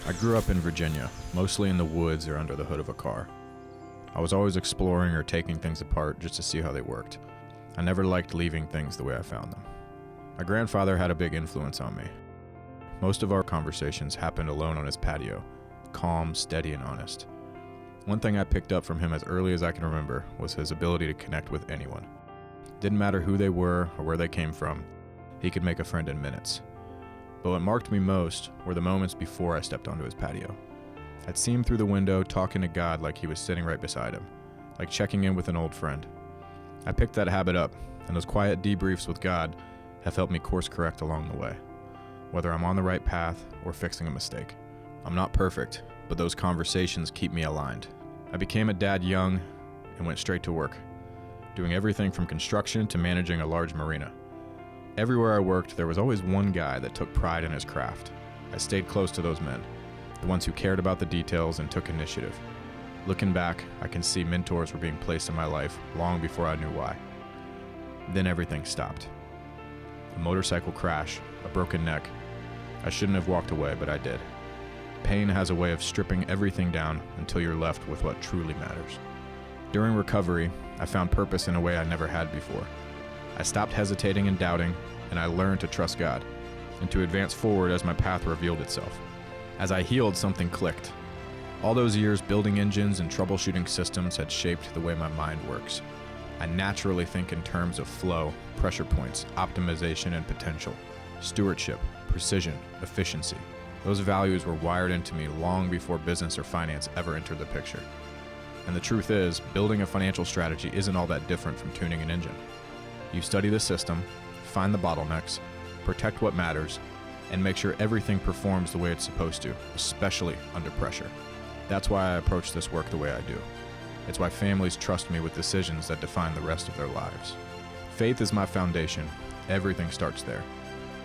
I grew up in Virginia, mostly in the woods or under the hood of a car. I was always exploring or taking things apart just to see how they worked. I never liked leaving things the way I found them. My grandfather had a big influence on me. Most of our conversations happened alone on his patio, calm, steady, and honest. One thing I picked up from him as early as I can remember was his ability to connect with anyone. Didn't matter who they were or where they came from, he could make a friend in minutes. But what marked me most were the moments before I stepped onto his patio. I'd see him through the window talking to God like he was sitting right beside him, like checking in with an old friend. I picked that habit up, and those quiet debriefs with God have helped me course correct along the way, whether I'm on the right path or fixing a mistake. I'm not perfect, but those conversations keep me aligned. I became a dad young and went straight to work, doing everything from construction to managing a large marina. Everywhere I worked, there was always one guy that took pride in his craft. I stayed close to those men, the ones who cared about the details and took initiative. Looking back, I can see mentors were being placed in my life long before I knew why. Then everything stopped. A motorcycle crash, a broken neck. I shouldn't have walked away, but I did. Pain has a way of stripping everything down until you're left with what truly matters. During recovery, I found purpose in a way I never had before. I stopped hesitating and doubting, and I learned to trust God and to advance forward as my path revealed itself. As I healed, something clicked. All those years building engines and troubleshooting systems had shaped the way my mind works. I naturally think in terms of flow, pressure points, optimization and potential, stewardship, precision, efficiency. Those values were wired into me long before business or finance ever entered the picture. And the truth is, building a financial strategy isn't all that different from tuning an engine. You study the system, find the bottlenecks, protect what matters, and make sure everything performs the way it's supposed to, especially under pressure. That's why I approach this work the way I do. It's why families trust me with decisions that define the rest of their lives. Faith is my foundation. Everything starts there.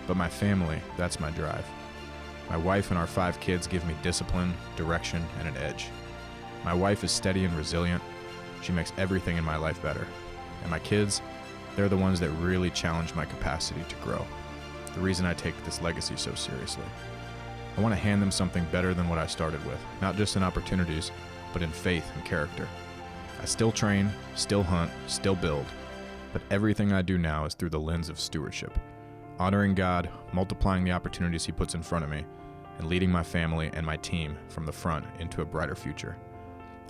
But my family, that's my drive. My wife and our 5 kids give me discipline, direction, and an edge. My wife is steady and resilient. She makes everything in my life better. And my kids, they're the ones that really challenge my capacity to grow. The reason I take this legacy so seriously. I want to hand them something better than what I started with, not just in opportunities, but in faith and character. I still train, still hunt, still build, but everything I do now is through the lens of stewardship, honoring God, multiplying the opportunities He puts in front of me, and leading my family and my team from the front into a brighter future.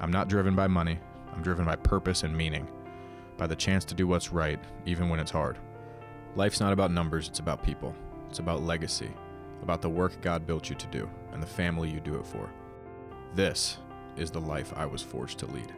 I'm not driven by money, I'm driven by purpose and meaning, by the chance to do what's right, even when it's hard. Life's not about numbers, it's about people. It's about legacy, about the work God built you to do, and the family you do it for. This is the life I was forged to lead.